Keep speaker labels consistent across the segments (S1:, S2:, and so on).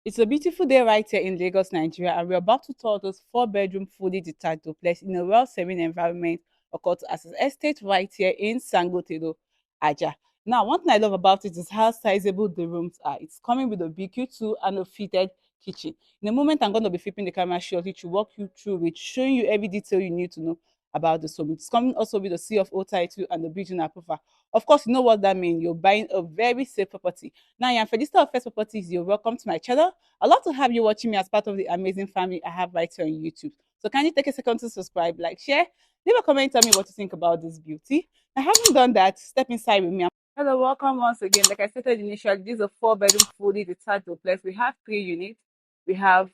S1: It's a beautiful day right here in Lagos, Nigeria, and we're about to tour this four-bedroom fully detached duplex in a well-serving environment occurred as an estate right here in Sangotedo-Ajah. Now, one thing I love about it is how sizable the rooms are. It's coming with a BQ2 and a fitted kitchen. In a moment, I'm going to be flipping the camera shortly to walk you through it, showing you every detail you need to know about this home. It's coming also with a C of O title and the bridging approval. Of course, you know what that means. You're buying a very safe property. Now, I'm Felista of First Properties. You're welcome to my channel. I'd love to have you watching me as part of the amazing family I have right here on YouTube. So can you take a second to subscribe, like, share, leave a comment, tell me what you think about this beauty. Now, having done that, step inside with me. Hello, welcome once again. Like I stated initially, this is a four-bedroom fully detached duplex. We have three units. We have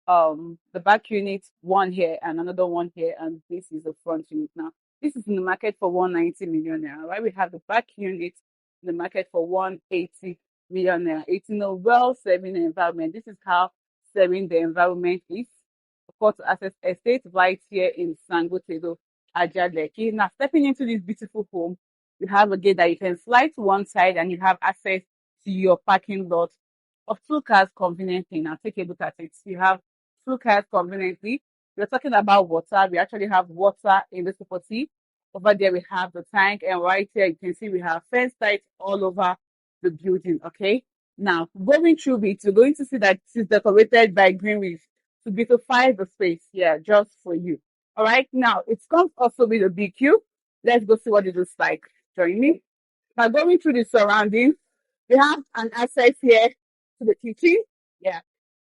S1: the back unit, one here and another one here, and this is the front unit. Now, this is in the market for 190 million naira, right? We have the back unit in the market for 180 million naira. It's in a well-serving environment. This is how serving the environment is. Of course, access estate right here in Sangotedo-Ajah Lekki. Now, stepping into this beautiful home, you have a gate that you can slide to one side and you have access to your parking lot of two cars conveniently. Now, take a look at it. You have two cars conveniently. We're talking about water. We actually have water in this property. Over there, we have the tank, and right here, you can see we have fence lights all over the building. Okay. Now, going through it, you're going to see that it is decorated by green leaf to beautify the space. Yeah, just for you. All right. Now, it comes also with a BQ. Let's go see what it looks like. Join me. Now, going through the surroundings, we have an access here to the kitchen. Yeah,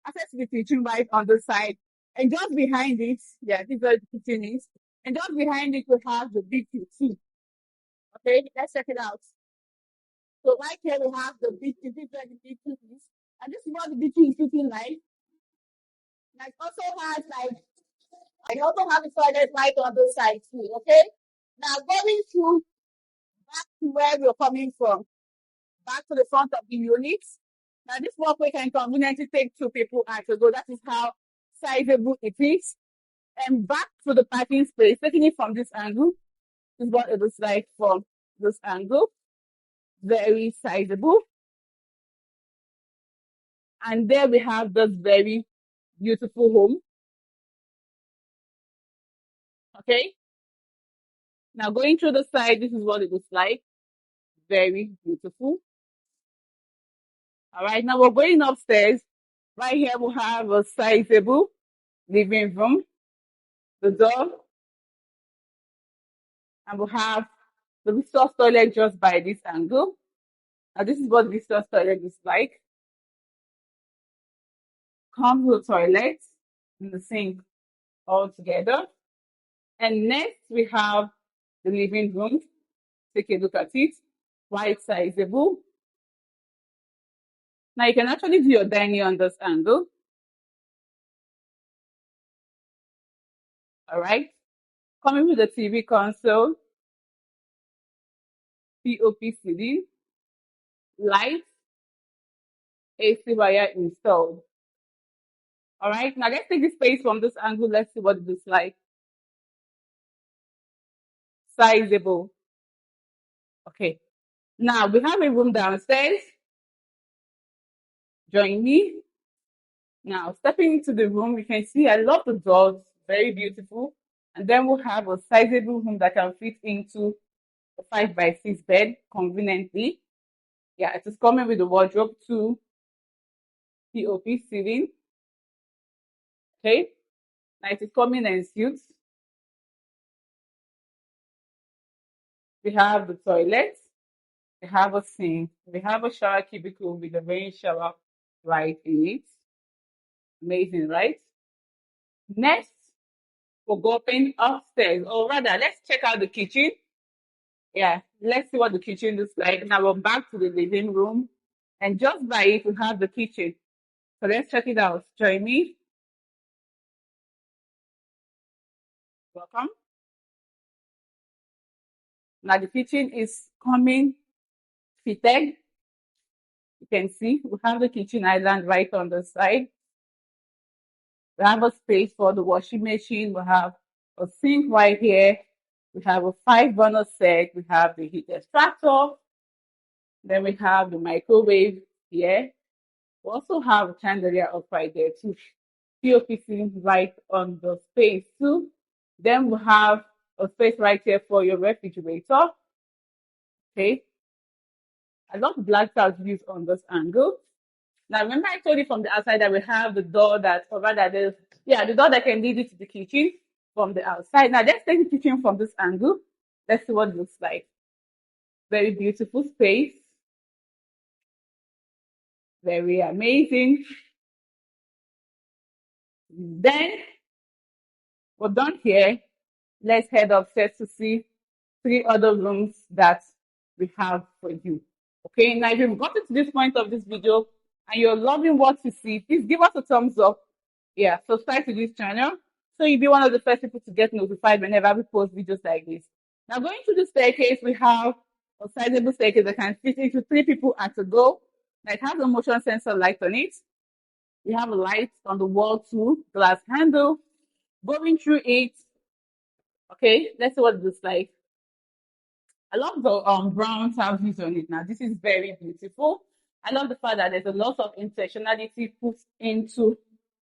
S1: access to the kitchen right on the side. And just behind it, yeah, this is where the kitchen is. And just behind it, we have the big kitchen. Okay, let's check it out. So right here, we have the big kitchen, this is where the big kitchen is. And this is what the big kitchen is looking like. And it also has like, I also have a toilet right on the side too, okay? Now going through back to where we're coming from, back to the front of the unit. Now this walkway can conveniently take two people and to go. That is how sizable it is. And back to the parking space, taking it from this angle, this is what it looks like from this angle. Very sizable. And there we have this very beautiful home. Okay. Now going through the side, this is what it looks like. Very beautiful. All right. Now we're going upstairs. Right here we have a sizable living room. The door. And we'll have the visitor's toilet just by this angle. Now this is what the visitor's toilet is like. Comes with toilet and the sink all together. And next we have the living room. Take a look at it. Quite sizable. Now you can actually do your dining on this angle. All right. Coming with the TV console, POP ceiling, lights, AC wire installed. All right. Now let's take the space from this angle. Let's see what it looks like. Sizable. Okay. Now we have a room downstairs. Join me. Now stepping into the room, you can see I love the doors. Very beautiful. And then we'll have a sizable room that can fit into a 5x6 bed conveniently. Yeah, it is coming with a wardrobe too. POP ceiling. Okay. Now it is coming in suits. We have the toilet. We have a sink. We have a shower cubicle with a rain shower right in it. Amazing, right? Next, we're going upstairs. Or rather, let's check out the kitchen. Yeah, let's see what the kitchen looks like. Now we're back to the living room. And just by it, we have the kitchen. So let's check it out. Join me. Welcome. Now the kitchen is coming fitted. You can see we have the kitchen island right on the side. We have a space for the washing machine. We have a sink right here. We have a 5 burner set. We have the heat extractor. Then we have the microwave here. We also have a chandelier up right there too. POP ceiling right on the space too. Then we have a space right here for your refrigerator. Okay. I love black tiles used on this angle. Now remember I told you from the outside that we have the door that, or rather the door that can lead you to the kitchen from the outside. Now let's take the kitchen from this angle. Let's see what it looks like. Very beautiful space. Very amazing. Then we're done here. Let's head upstairs to see 3 other rooms that we have for you. Okay, now if you've gotten to this point of this video and you're loving what you see, please give us a thumbs up. Yeah, subscribe to this channel so you'll be one of the first people to get notified whenever we post videos like this. Now, going to the staircase, we have a sizable staircase that can fit into 3 people at a go. Now, it has a motion sensor light on it. We have a light on the wall too, glass handle. Going through it, okay, let's see what it looks like. I love the brown tiles used on it. Now, this is very beautiful. I love the fact that there's a lot of intentionality put into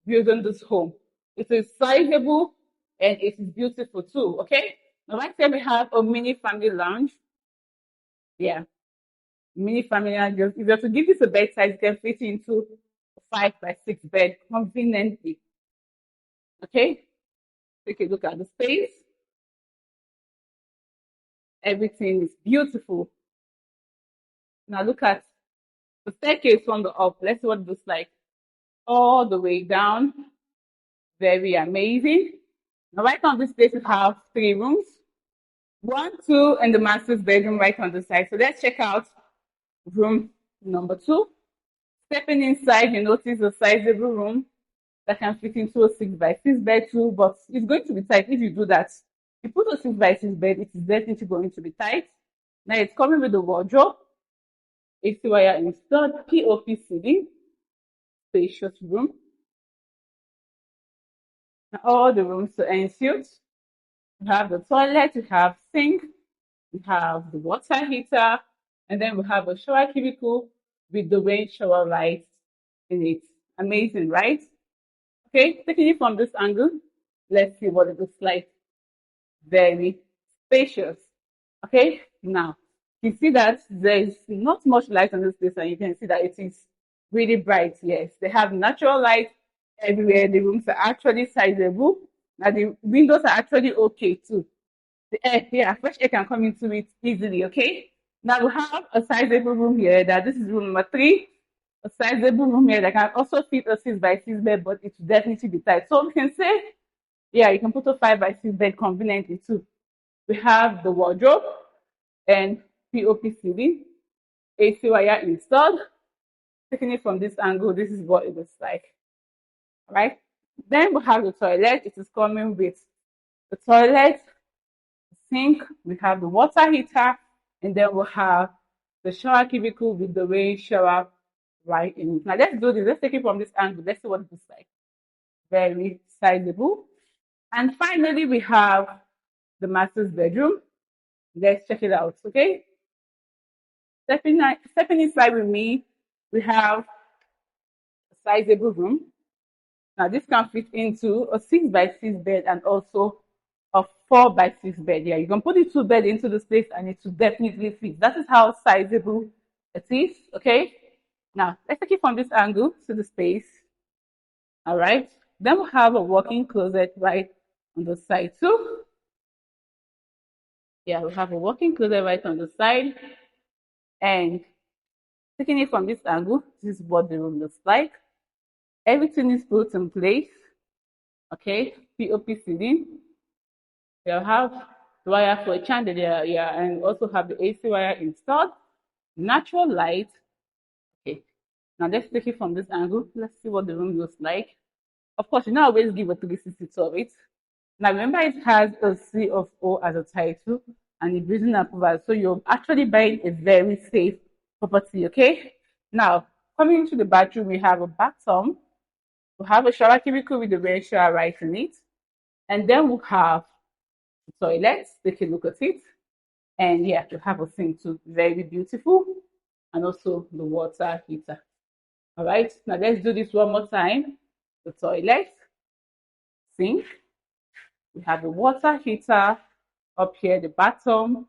S1: building this home. It is sizable and it is beautiful too. Okay. Now, right here we have a mini family lounge. Yeah, mini family lounge. If you have to give this a bed size, you can fit into a 5x6 bed conveniently. Okay. Take a look at the space. Everything is beautiful. Now look at the staircase from the up. Let's see what it looks like. All the way down. Very amazing. Now right on this place we have 3 rooms. 1, 2, and the master's bedroom right on the side. So let's check out room number 2. Stepping inside, you notice a sizable room that can fit into a 6x6 bed too, but it's going to be tight if you do that. If you put a 6x6 bed, it is definitely going to be tight. Now it's coming with the wardrobe, AC wire installed, POP ceiling, spacious room. Now, all the rooms are ensuite. We have the toilet, we have sink, we have the water heater, and then we have a shower cubicle with the rain shower light in it. Amazing, right? Okay, taking it from this angle, let's see what it looks like. Very spacious. Okay, now you see that there's not much light on this place, and you can see that it is really bright. Yes, they have natural light everywhere. The rooms are actually sizable. Now the windows are actually okay too. The air, yeah, fresh air can come into it easily. Okay, now we have a sizable room here. That this is room number 3. A sizable room here that can also fit a 6x6 bed, but it will definitely be tight. So we can say, yeah, you can put a 5x6 bed conveniently too. We have the wardrobe and POP ceiling, AC wire installed. Taking it from this angle, this is what it looks like. All right. Then we have the toilet. It is coming with the toilet, sink. We have the water heater, and then we have the shower cubicle with the rain shower right in it. Now let's do this. Let's take it from this angle. Let's see what it looks like. Very sizable. And finally, we have the master's bedroom. Let's check it out. Okay. Stepping inside with me, we have a sizable room. Now this can fit into a 6x6 bed and also a 4x6 bed. Yeah, you can put the 2 bed into this place and it will definitely fit. That is how sizable it is. Okay. Now let's take it from this angle to the space. All right. Then we have a walk-in closet right on the side too. Yeah, we have a walk-in closet right on the side. And taking it from this angle, this is what the room looks like. Everything is put in place. Okay, POP ceiling. We'll have the wire for a chandelier, yeah, and also have the AC wire installed. Natural light. Okay, now let's take it from this angle. Let's see what the room looks like. Of course, you know, I always give a 360 to it. Now, remember, it has a C of O as a title and a building approval. So you're actually buying a very safe property, okay? Now, coming into the bathroom, we have a bathtub. We have a shower cubicle with the rain shower right in it. And then we have the toilet. Take a look at it. And yeah, we have a sink too. Very beautiful. And also the water heater. All right, now let's do this one more time. The toilet, sink, we have the water heater up here, the bathroom,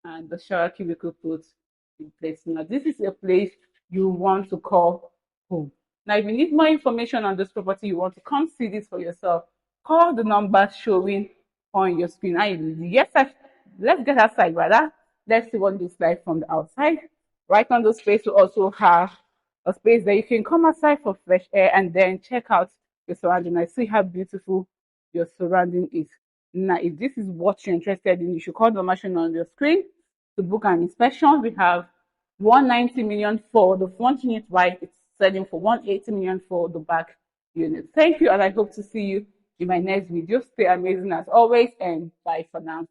S1: and the shower cubicle put in place. Now, this is a place you want to call home. Now, if you need more information on this property, you want to come see this for yourself, call the number showing on your screen. Yes, let's get outside, brother. Let's see what it looks like from the outside. Right on the space, we also have a space that you can come outside for fresh air and then check out your surrounding and see how beautiful your surrounding is. Now, if this is what you're interested in, you should call the machine on your screen to book an inspection. We have 190 million for the front unit, while it's selling for 180 million for the back unit. Thank you, and I hope to see you in my next video. Stay amazing as always, and bye for now.